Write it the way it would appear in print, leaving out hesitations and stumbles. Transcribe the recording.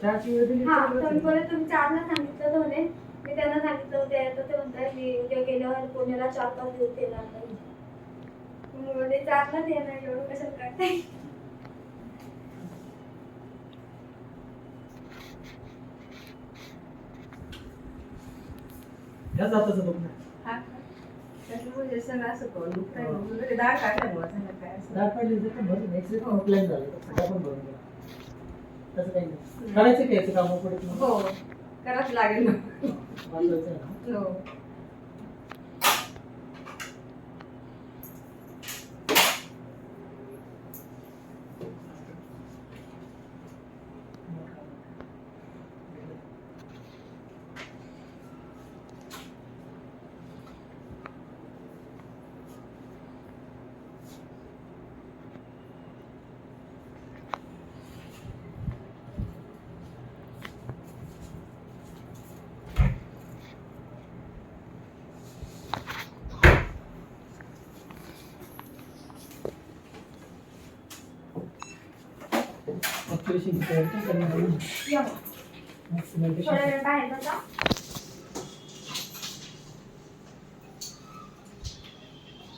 चहाची वेळ दिली हा चाललं तुम्ही असेल. परत तुम्ही चारला सांगितलं होते, मी त्यांना सांगितलं होते तर ते म्हणतात मी उद्या गेल्यावर पुण्याला 4-5 दिवस येणार नाही. म्हणजे चारलाच येणार, एवढं कशाला करताय. ह्या जाताचं दुखणं. हा का? त्याच्यामुळे सगळं असं करून दुखतंय. मग ते दाढ काढल्यामुळे झालं काय असं. दात पडली तर भरून एक्सरे पण ऑफलाईन झालं सगळं पण भरून गेला. तसं काही नाही करायचं की याचं काम पडत नाही. हो करावंच लागेल ना. वाचायचं आहे ना. हो. ऑपरेशन तयारी करणार आहे. या. मॅक्सिमम थोड्या वेळ बाहेर बसा.